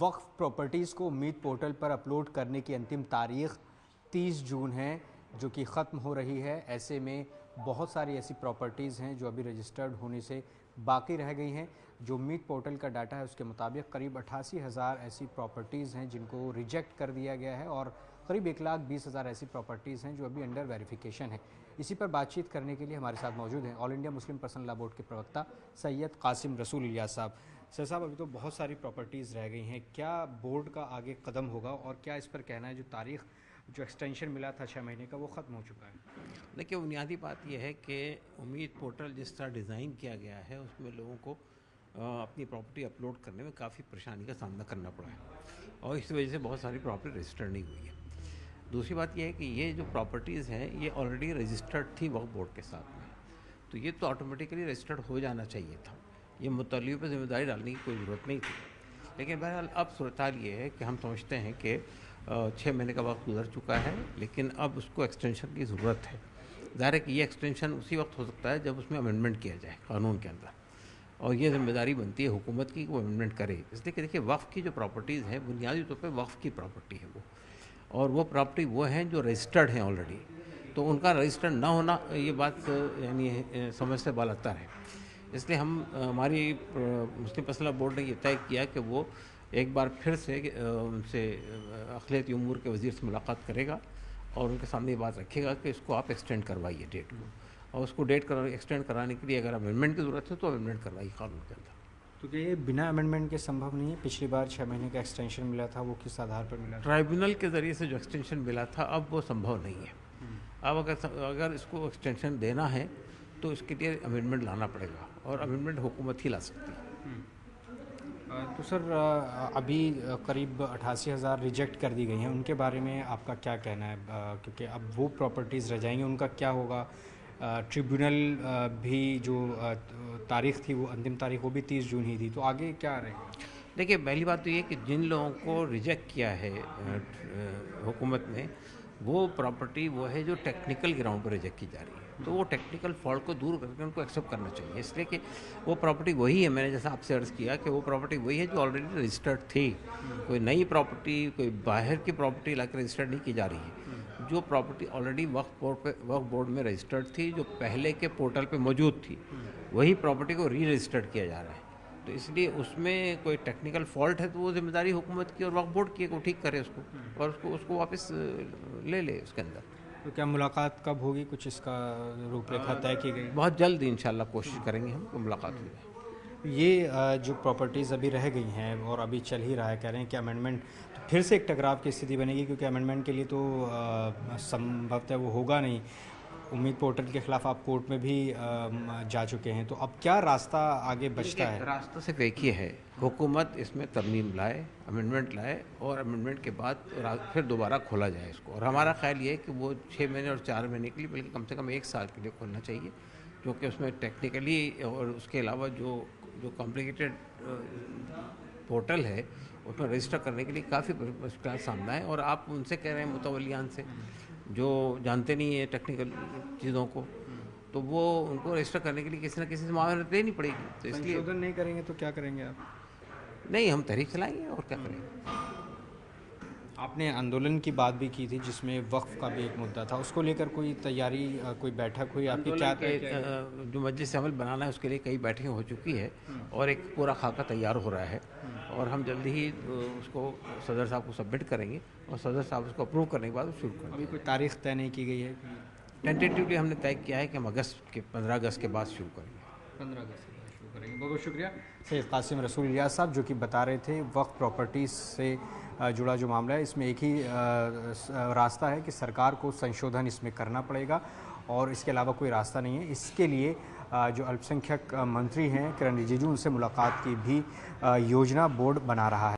वक्फ properties को उम्मीद portal पर अपलोड करने की अंतिम तारीख 30 जून है, जो कि ख़त्म हो रही है। ऐसे में बहुत सारी ऐसी प्रॉपर्टीज़ हैं जो अभी रजिस्टर्ड होने से बाकी रह गई हैं। जो उम्मीद पोर्टल का डाटा है उसके मुताबिक करीब 88,000 ऐसी प्रॉपर्टीज़ हैं जिनको रिजेक्ट कर दिया गया है और करीब 1,20,000 ऐसी प्रॉपर्टीज़ हैं जो अभी अंडर वेरिफिकेशन है। इसी पर बातचीत करने के लिए हमारे साथ मौजूद हैं all India Muslim personal law board के प्रवक्ता सैयद कासिम रसूल इलियास साहब। सर साहब, अभी तो बहुत सारी प्रॉपर्टीज़ रह गई हैं, क्या बोर्ड का आगे कदम होगा और क्या इस पर कहना है जो तारीख जो एक्सटेंशन मिला था 6 महीने का वो ख़त्म हो चुका है? देखिए, बुनियादी बात यह है कि उम्मीद पोर्टल जिस तरह डिज़ाइन किया गया है उसमें लोगों को अपनी प्रॉपर्टी अपलोड करने में काफ़ी परेशानी का सामना करना पड़ा है और इस वजह से बहुत सारी प्रॉपर्टी रजिस्टर्ड नहीं हुई है। दूसरी बात यह है कि ये जो प्रॉपर्टीज़ हैं ये ऑलरेडी रजिस्टर्ड थी वक्फ बोर्ड के साथ में, तो ये तो ऑटोमेटिकली रजिस्टर्ड हो जाना चाहिए था। ये मुतल्लिक़ पर जिम्मेदारी डालने की कोई ज़रूरत नहीं थी। लेकिन बहरहाल अब सूरत हाल ये है कि हम समझते हैं कि 6 महीने का वक्त गुजर चुका है, लेकिन अब उसको एक्सटेंशन की ज़रूरत है। ज़ाहिर है कि ये एक्सटेंशन उसी वक्त हो सकता है जब उसमें अमेंडमेंट किया जाए कानून के अंदर, और ये जिम्मेदारी बनती है हुकूमत की कि वो अमेंडमेंट करे। इसलिए कि देखिए, वक्फ की जो प्रॉपर्टीज़ हैं बुनियादी तौर पर वक्फ की प्रॉपर्टी है वो, और वो प्रॉपर्टी वो हैं जो रजिस्टर्ड हैं ऑलरेडी, तो उनका रजिस्टर्ड ना होना ये बात यानी समझ से बालतर है। इसलिए हमारी मुस्लिम पर्सनल लॉ बोर्ड ने ये तय किया कि वो एक बार फिर से उनसे अक़लियती उमूर के वज़ीर से मुलाकात करेगा और उनके सामने ये बात रखेगा कि इसको आप एक्सटेंड करवाइए डेट को, और उसको डेट एक्सटेंड कराने के लिए अगर अमेंडमेंट की ज़रूरत है तो अमेंडमेंट करवाइए कानून के अंदर। तो क्या ये बिना अमेंडमेंट के संभव नहीं है? पिछली बार 6 महीने का एक्सटेंशन मिला था वो किस आधार पर मिला था? ट्राइब्यूनल के ज़रिए से जो एक्सटेंशन मिला था अब वो संभव नहीं है। अब अगर इसको एक्सटेंशन देना है तो इसके लिए अमेंडमेंट लाना पड़ेगा, और अमेंडमेंट हुकूमत ही ला सकती है। तो सर, अभी करीब 88,000 रिजेक्ट कर दी गई हैं, उनके बारे में आपका क्या कहना है? क्योंकि अब वो प्रॉपर्टीज़ रह जाएंगी, उनका क्या होगा? ट्रिब्यूनल भी जो तारीख़ थी वो अंतिम तारीख वो भी 30 जून ही थी, तो आगे क्या रहेगा? देखिए, पहली बात तो ये कि जिन लोगों को रिजेक्ट किया है हुकूमत ने, वो प्रॉपर्टी वो है जो टेक्निकल ग्राउंड पर रिजेक्ट की जा रही है, तो वो टेक्निकल फॉल्ट को दूर करके उनको एक्सेप्ट करना चाहिए। इसलिए कि वो प्रॉपर्टी वही है, मैंने जैसा आपसे अर्ज़ किया कि वो प्रॉपर्टी वही है जो ऑलरेडी रजिस्टर्ड थी। कोई नई प्रॉपर्टी, कोई बाहर की प्रॉपर्टी लाकर रजिस्टर्ड नहीं की जा रही है। जो प्रॉपर्टी ऑलरेडी वक्फ बोर्ड में रजिस्टर्ड थी, जो पहले के पोर्टल पे मौजूद थी, वही प्रॉपर्टी को री रजिस्टर्ड किया जा रहा है। तो इसलिए उसमें कोई टेक्निकल फॉल्ट है तो वो जिम्मेदारी हुकूमत की और वक्फ बोर्ड की, को ठीक करे उसको, और उसको वापस ले ले उसके अंदर। तो क्या मुलाकात कब होगी? कुछ इसका रूपरेखा तय की गई? बहुत जल्द इंशाल्लाह कोशिश करेंगे हम कि मुलाकात हो जाए। ये जो प्रॉपर्टीज़ अभी रह गई हैं और अभी चल ही रहा है, कह रहे हैं कि अमेंडमेंट तो फिर से एक टकराव की स्थिति बनेगी, क्योंकि अमेंडमेंट के लिए तो संभवतः वो होगा नहीं। उम्मीद पोर्टल के ख़िलाफ़ आप कोर्ट में भी जा चुके हैं, तो अब क्या रास्ता आगे बचता है? रास्ता सिर्फ एक ही है, हुकूमत इसमें तरमीम लाए, अमेंडमेंट लाए, और अमेंडमेंट के बाद फिर दोबारा खोला जाए इसको। और हमारा ख्याल ये है कि वो 6 महीने और 4 महीने के लिए, बल्कि कम से कम 1 साल के लिए खोलना चाहिए, क्योंकि उसमें टेक्निकली और उसके अलावा जो कॉम्प्लिकेटेड पोर्टल है उसमें रजिस्टर करने के लिए काफ़ी मुश्किल सामना है, और आप उनसे कह रहे हैं मुतवल्लियान से जो जानते नहीं है टेक्निकल चीज़ों को, तो वो उनको रजिस्टर करने के लिए किसी न किसी से मामला देनी पड़ेगी। तो इसलिए संशोधन नहीं करेंगे तो क्या करेंगे आप? नहीं, हम तहरीक चलाएंगे और क्या करेंगे। आपने आंदोलन की बात भी की थी जिसमें वक्फ का भी एक मुद्दा था, उसको लेकर कोई तैयारी, कोई बैठक हुई आपकी? क्या जो मजलिस अमल बनाना है उसके लिए कई बैठकें हो चुकी है और एक पूरा खाका तैयार हो रहा है, और हम जल्दी ही उसको सदर साहब को सबमिट करेंगे, और सदर साहब उसको अप्रूव करने के बाद शुरू करेंगे। अभी कोई तारीख तय नहीं की गई है? टेंटेटिवली हमने तय किया है कि हम 15 अगस्त के बाद शुरू करेंगे। 15 अगस्त से शुरू करेंगे। बहुत बहुत शुक्रिया सैयद कासिम रसूल इलियास साहब, जो कि बता रहे थे वक्फ प्रॉपर्टीज़ से जुड़ा जो मामला है इसमें एक ही रास्ता है कि सरकार को संशोधन इसमें करना पड़ेगा, और इसके अलावा कोई रास्ता नहीं है। इसके लिए जो अल्पसंख्यक मंत्री हैं किरण रिजिजू, उनसे मुलाकात की भी योजना बोर्ड बना रहा है।